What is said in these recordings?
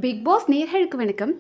Big pass நேயர்களுக்கு வணக்கம்.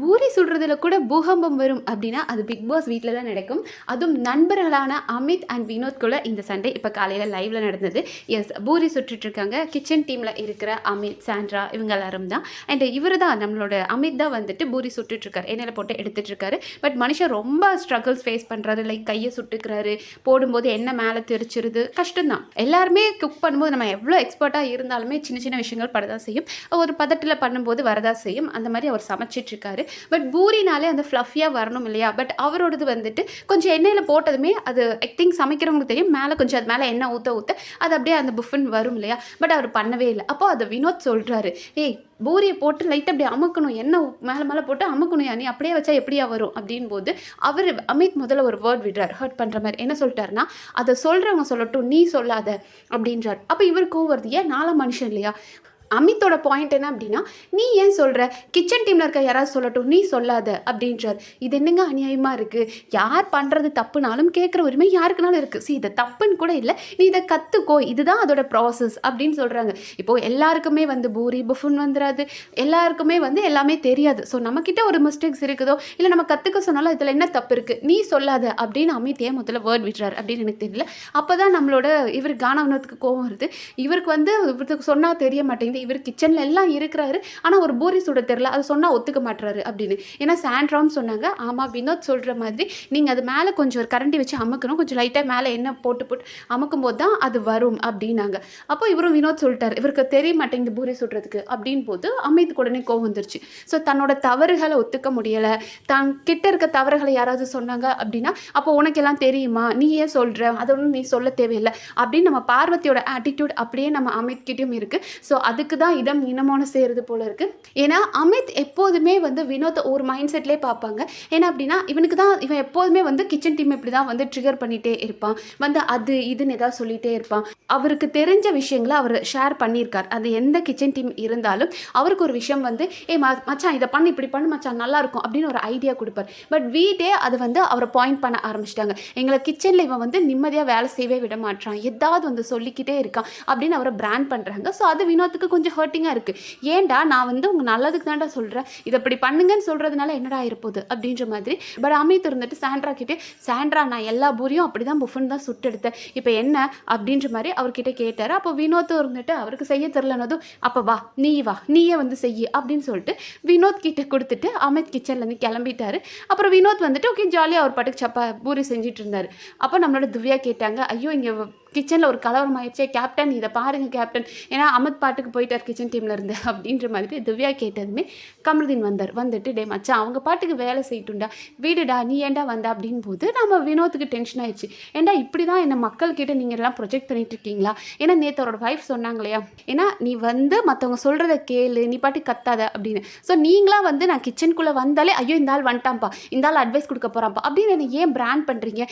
பூரி சுடுறதுல கூட பூகம்பம் வரும் அப்படின்னா, அது பிக் பாஸ் வீட்ல தான் நடக்கும். அதுவும் நண்பர்களான அமித் அண்ட் வினோத்குள்ள இந்த சண்டை இப்போ காலையில லைவ்ல நடந்தது. எஸ், பூரி சுட்டுட்ருக்காங்க. கிச்சன் டீம்ல இருக்கிற அமித், சாண்ட்ரா இவங்க எல்லாரும் தான். அண்ட் இவரு தான் நம்மளோட அமித் தான் வந்துட்டு பூரி சுட்டுட்ருக்காரு. எண்ணெயில போட்டு எடுத்துட்ருக்காரு. பட் மனுஷன் ரொம்ப ஸ்ட்ரகிள்ஸ் ஃபேஸ் பண்ணுறாரு. லைக் கையை சுட்டுக்கிறாரு. போடும்போது எண்ணெய் மேலே தெரிச்சிருது. கஷ்டம்தான். எல்லாருமே குக் பண்ணும்போது நம்ம எவ்வளோ எக்ஸ்பர்ட்டாக இருந்தாலுமே சின்ன சின்ன விஷயங்கள் படதான் செய்யும். ஒரு பதட்டில் பண்ணும்போது வரதா செய்யும். அந்த மாதிரி அவர் சமைச்சிட்ருக்காரு. பட் பூரினாலே அந்த ஃப்ளஃபியாக வரணும் இல்லையா? பட் அவரோடது வந்துட்டு கொஞ்சம் எண்ணெயில் போட்டதுமே அது ஐ திங்க் சமைக்கிறவங்களுக்கு தெரியும். மேலே கொஞ்சம் அது மேலே எண்ணெய் ஊற்ற ஊற்ற அது அப்படியே அந்த புஃபன் வரும் இல்லையா? பட் அவர் பண்ணவே இல்லை. அப்போ அதை வினோத் சொல்கிறாரு, ஏய் பூரியை போட்டு லைட்டாக அப்படி அமுக்கணும், எண்ணெய் மேலே மேலே போட்டு அமுக்கணும், நீ அப்படியே வச்சா எப்படியா வரும் அப்படின் போது அவர் அமித் முதல்ல ஒரு வேர்ட் விடுறார், ஹர்ட் பண்ணுற மாதிரி. என்ன சொல்லிட்டாருன்னா, அதை சொல்கிறவங்க சொல்லட்டும், நீ சொல்லாத அப்படின்றார். அப்போ இவருக்கும் வருது, ஏன் நாளை மனுஷன் இல்லையா? அமித்தோட பாயிண்ட் என்ன அப்படின்னா, நீ ஏன் சொல்கிற, கிச்சன் டீமில் இருக்க யாராவது சொல்லட்டும், நீ சொல்லாத அப்படின்றார். இது என்னங்க அநியாயமாக இருக்குது? யார் பண்ணுறது தப்புனாலும் கேட்குற உரிமை யாருக்குனாலும் இருக்குது. இதை தப்புன்னு கூட இல்லை, நீ இதை கற்றுக்கோ, இதுதான் அதோட ப்ராசஸ் அப்படின்னு சொல்கிறாங்க. இப்போது எல்லாருக்குமே வந்து பூரி புஃபுன் வந்துடாது, எல்லாருக்குமே வந்து எல்லாமே தெரியாது. ஸோ நம்மக்கிட்ட ஒரு மிஸ்டேக்ஸ் இருக்குதோ இல்லை நம்ம கற்றுக்க சொன்னாலும் இதில் என்ன தப்பு இருக்குது, நீ சொல்லாத அப்படின்னு அமித் ஏன் முதல்ல வேர்ட் விடுறாரு அப்படின்னு எனக்கு தெரியல. அப்போ தான் நம்மளோட இவர் கானவனத்துக்கு கோவம் வருது. இவருக்கு வந்து இவருக்கு சொன்னால் தெரிய மாட்டேங்குது, இவர் கிச்சனில் எல்லாம் இருக்கிறாரு, ஆனால் ஒரு பூரி சுட தெரில, அது சொன்னால் ஒத்துக்க மாட்டுறாரு அப்படின்னு. ஏன்னா சாண்ட்ரான்னு சொன்னாங்க, ஆமாம் வினோத் சொல்கிற மாதிரி நீங்கள் அது மேலே கொஞ்சம் ஒரு கரண்டி வச்சு அமுக்கணும், கொஞ்சம் லைட்டாக மேலே எண்ணெய் போட்டு போட்டு அமுக்கும் போது தான் அது வரும் அப்படின்னாங்க. அப்போ இவரும் வினோத் சொல்லிட்டார், இவருக்கு தெரிய மாட்டேங்குது பூரி சுடுறதுக்கு அப்படின் போது அமித்துக்கு உடனே கோவம் வந்துருச்சு. ஸோ தன்னோட தவறுகளை ஒத்துக்க முடியலை, தான் கிட்ட இருக்க தவறுகளை யாராவது சொன்னாங்க அப்படின்னா, அப்போ உனக்கெல்லாம் தெரியுமா, நீ ஏன் சொல்கிற, அதை ஒன்றும் நீ சொல்ல தேவையில்லை அப்படின்னு நம்ம பார்வதியோட ஆட்டிடியூட் அப்படியே நம்ம அமித் கிட்டேயும் இருக்குது. ஸோ அதுக்கு தான் இடம் இனமான சேருது போல இருக்கு. ஏன்னா அமித் எப்போதுமே வந்து வினோத் ஒரு மைண்ட் செட்லேயே பார்ப்பாங்க. ஏன்னா அப்படின்னா இவனுக்கு தான், இவன் எப்போதுமே வந்து கிச்சன் டீம் இப்படி தான் வந்து ட்ரிகர் பண்ணிகிட்டே இருப்பான், வந்து அது இதுன்னு ஏதாவது சொல்லிகிட்டே இருப்பான். அவருக்கு தெரிஞ்ச விஷயங்களை அவர் ஷேர் பண்ணியிருக்கார். அது எந்த கிச்சன் டீம் இருந்தாலும் அவருக்கு ஒரு விஷயம் வந்து, மச்சான் இதை பண்ணு, இப்படி பண்ணு மச்சான் நல்லாயிருக்கும் அப்படின்னு ஒரு ஐடியா கொடுப்பார். பட் வீட்டே அது வந்து அவரை பாயிண்ட் பண்ண ஆரம்பிச்சிட்டாங்க. எங்களை கிச்சனில் இவன் வந்து நிம்மதியாக வேலை செய்யவே விட மாட்டான், ஏதாவது வந்து சொல்லிக்கிட்டே இருக்கான் அப்படின்னு அவரை பிராண்ட் பண்ணுறாங்க. ஸோ அது வினோத்துக்கு கொஞ்சம் ஹர்ட்டிங்காக இருக்குது. ஏன்டா நான் வந்து உங்கள் நல்லதுக்கு தான்டா சொல்கிறேன், இதை இப்படி பண்ணுங்கன்னு சொல்கிறதுனால என்னடா இருப்போது அப்படின்ற மாதிரி. பட் அமித் இருந்துட்டு சாண்ட்ரா கிட்டே, சாண்ட்ரா நான் எல்லா பூரியும் அப்படி தான் புஃபன் தான் சுட்டெடுத்தேன், இப்போ என்ன அப்படின்ற மாதிரி அவர்கிட்ட கேட்டார். அப்போ வினோத் இருந்துட்டு அவருக்கு செய்ய தெரிலனதும், அப்போ வா நீயே வந்து செய்ய அப்படின்னு சொல்லிட்டு வினோத் கிட்ட கொடுத்துட்டு அமித் கிச்சன்லேருந்து கிளம்பிட்டாரு. அப்புறம் வினோத் வந்துட்டு ஓகே ஜாலியாக அவர் பாட்டுக்கு பூரி செஞ்சுட்டு இருந்தார். அப்போ நம்மளோட திவ்யா கேட்டாங்க, ஐயோ இங்கே கிச்சனில் ஒரு கலவரம் ஆயிடுச்சே கேப்டன், இதை பாருங்கள் கேப்டன், ஏன்னா அமித் பாட்டுக்கு போயிட்டார் கிச்சன் டீமில் இருந்து அப்படின்ற மாதிரி திவ்யா கேட்டதுமே கமருதீன் வந்துட்டு, டே மச்சான் அவங்க பாட்டுக்கு வேலை செய்யட்டும்டா, வீடுடா நீ ஏன்டா வந்தா அப்படின் போது நம்ம வினோத்துக்கு டென்ஷன் ஆயிடுச்சு. ஏன்டா இப்படி தான் என்ன மக்கள்கிட்ட நீங்கள் எல்லாம் ப்ரொஜெக்ட் பண்ணிட்டு இருக்கீங்களா? ஏன்னா நேற்று அவரோட வைஃப் சொன்னாங்க இல்லையா, ஏன்னா நீ வந்து மற்றவங்க சொல்கிறத கேளு, நீ பாட்டுக்கு கத்தாத அப்படின்னு. ஸோ நீங்களாம் வந்து நான் கிச்சனுக்குள்ளே வந்தாலே ஐயோ இந்த ஆள் வந்துட்டான்ப்பா, இந்த ஆள் அட்வைஸ் கொடுக்க போகிறான்ப்பா அப்படின்னு என்னை ஏன் பிராண்ட் பண்ணுறீங்க?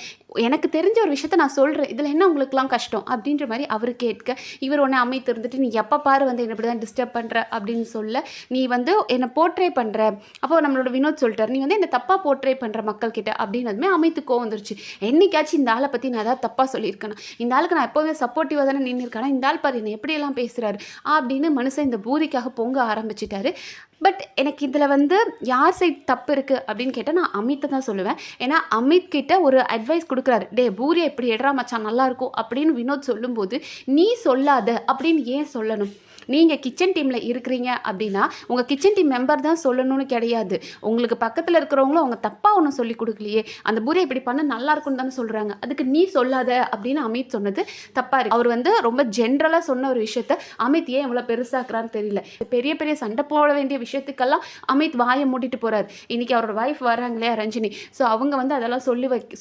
எனக்கு தெரிஞ்ச ஒரு விஷயத்த நான் சொல்கிறேன், இதில் என்ன உங்களுக்குலாம் கஷ்டம் அப்படின்ற மாதிரி அவர் கேட்க, இவர் ஒன்று அமைத்து இருந்துட்டு, நீ எப்போ பாரு வந்து என்ன இப்படி தான் டிஸ்டர்ப் பண்ணுற அப்படின்னு சொல்ல, நீ வந்து என்னை போர்ட்ரே பண்ணுற. அப்போ நம்மளோட வினோத் சொல்லிட்டார், நீ வந்து என்னை தப்பாக போர்ட்ரே பண்ணுற மக்கள்கிட்ட அப்படின்னதுமே அமைத்து கோவம் வந்துருச்சு. என்னைக்காச்சும் இந்த ஆளை பற்றி நான் ஏதாவது தப்பாக சொல்லியிருக்கேன், இந்த ஆளுக்கு நான் எப்போவுமே சப்போர்ட்டிவாக தானே நின்று இருக்கேன், இந்த ஆள் பாரு என்னை எப்படியெல்லாம் பேசுகிறாரு அப்படின்னு மனுஷன் இந்த பூரிக்காக பொங்க ஆரம்பிச்சிட்டாரு. பட் எனக்கு இதில் வந்து யார் சைட் தப்பு இருக்குது அப்படின்னு கேட்டால் நான் அமித்தை தான் சொல்லுவேன். ஏன்னா அமித் கிட்ட ஒரு அட்வைஸ் கொடுக்குறாரு, டே பூரியை இப்படி எடுறா மச்சான் நல்லாயிருக்கும் அப்படின்னு வினோத் சொல்லும்போது, நீ சொல்லாத அப்படின்னு ஏன் சொல்லணும்? நீங்கள் கிச்சன் டீமில் இருக்கிறீங்க அப்படின்னா உங்கள் கிச்சன் டீம் மெம்பர் தான் சொல்லணும்னு கிடையாது. உங்களுக்கு பக்கத்தில் இருக்கிறவங்களும் அவங்க தப்பாக ஒன்றும் சொல்லி கொடுக்கலையே, அந்த பூரியை இப்படி பண்ண நல்லா இருக்குன்னு தானே சொல்கிறாங்க, அதுக்கு நீ சொல்லாத அப்படின்னு அமித் சொன்னது தப்பாக இருக்குது. அவர் வந்து ரொம்ப ஜென்ரலாக சொன்ன ஒரு விஷயத்த அமித் ஏன் இவ்வளோ பெருசாக்குறான்னு தெரியல. பெரிய பெரிய சண்டை போட வேண்டிய விஷயத்துக்கெல்லாம் அமித் வாயை மூட்டிட்டு போகிறார். இன்றைக்கி அவரோட வைஃப் வராங்க இல்லையா ரஞ்சினி, ஸோ அவங்க வந்து அதெல்லாம்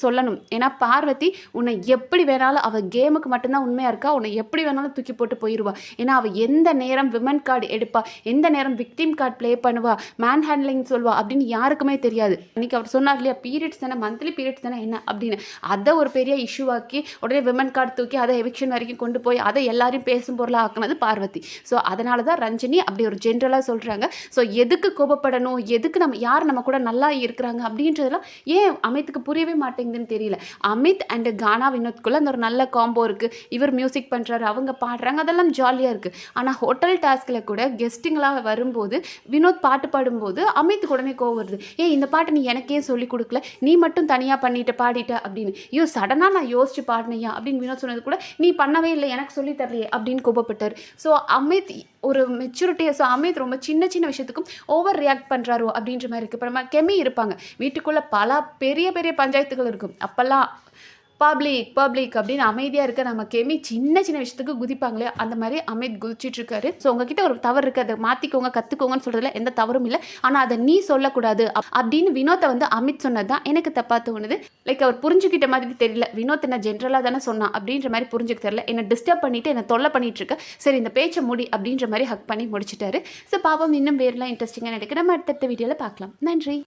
சொல்லணும். ஏன்னா பார்வதி உன்னை எப்படி வேணாலும், அவள் கேமுக்கு மட்டும்தான் உண்மையாக இருக்கா, உன்னை எப்படி வேணாலும் தூக்கி போட்டு போயிடுவா. ஏன்னா அவள் எந்த நேரம் விமன் கார்டு எடுப்பா, எந்த நேரம் விக்டிம் கார்டு ப்ளே பண்ணுவா, மேன் ஹேண்ட்லிங் சொல்வா அப்படின்னு யாருக்குமே தெரியாது. அன்றைக்கி அவர் சொன்னார் இல்லையா, பீரியட்ஸ் தானே, மந்த்லி பீரியட்ஸ் தானே என்ன அப்படின்னு, அதை ஒரு பெரிய இஷ்யூவாக்கி உடனே விமன் கார்டு தூக்கி அதை எவிக்ஷன் வரைக்கும் கொண்டு போய் அதை எல்லாரையும் பேசும் பொருளாக ஆக்குனது பார்வதி. ஸோ அதனால தான் ரஞ்சினி அப்படி ஒரு ஜென்ரலாக சொல்கிறாங்க. ஸோ எதுக்கு கோபப்படணும், எதுக்கு யார் நம்ம கூட நல்லா இருக்கிறாங்க அப்படின்றதெல்லாம் ஏன் அமித்துக்கு புரியவே மாட்டேங்குதுன்னு தெரியல. அமித் அண்ட் கானா வினோத்குள்ளே அந்த ஒரு நல்ல காம்போ இருக்குது. இவர் மியூசிக் பண்ணுறாரு, அவங்க பாடுறாங்க, அதெல்லாம் ஜாலியாக இருக்குது. ஆனால் ஹோட்டல் டாஸ்கில் கூட கெஸ்ட்டுங்களாக வரும்போது வினோத் பாட்டு பாடும்போது அமித்துக்கு உடனே கோவம் வருது. இந்த பாட்டு நீ எனக்கே சொல்லி கொடுக்கல, நீ மட்டும் தனியாக பண்ணிட்டு பாடிட்ட அப்படின்னு. சடனாக நான் யோசிச்சு பாடினையா அப்படின்னு வினோத் சொன்னது கூட நீ பண்ணவே இல்லை, எனக்கு சொல்லி தரலையே அப்படின்னு கோபப்பட்டார். ஸோ அமித் ஒரு மெச்சூரிட்டியாக, ஸோ அமித் ரொம்ப சின்ன சின்ன விஷயத்துக்கும் ஓவர் ரியாக்ட் பண்ணுறாரோ அப்படின்ற மாதிரி இருக்குது. அப்புறமா கெமி இருப்பாங்க, வீட்டுக்குள்ளே பல பெரிய பெரிய பஞ்சாயத்துகள் இருக்கும். அப்போல்லாம் பப்ளிக் அப்படின்னு அமைதியாக இருக்க நம்ம கெமி சின்ன சின்ன விஷயத்துக்கு குதிப்பாங்களே, அந்த மாதிரி அமித் குதிச்சிட்ருக்காரு. ஸோ உங்ககிட்ட ஒரு தவறு இருக்குது, அதை மாற்றிக்கோங்க கற்றுக்கோங்கன்னு சொல்கிறதுல எந்த தவறும் இல்லை, ஆனால் அதை நீ சொல்லக்கூடாது அப்படின்னு வினோத்தை வந்து அமித் சொன்னது தான் எனக்கு தப்பாக தோணுது. லைக் அவர் புரிஞ்சுக்கிட்ட மாதிரி தெரியல. வினோத் என்ன ஜென்ரலாக தானே சொன்னான் அப்படின்ற மாதிரி புரிஞ்சுக்க தெரியல. என்னை டிஸ்டர்ப் பண்ணிவிட்டு என்னை தொல்லை பண்ணிட்டு இருக்க, சரி இந்த பேச்சை முடி அப்படின்ற மாதிரி ஹக் பண்ணி முடிச்சிட்டாரு. ஸோ பாவம் இன்னும் வேறுலாம் இன்ட்ரெஸ்டிங்காக நடக்குது. நம்ம அடுத்த வீடியோவில் பார்க்கலாம். நன்றி.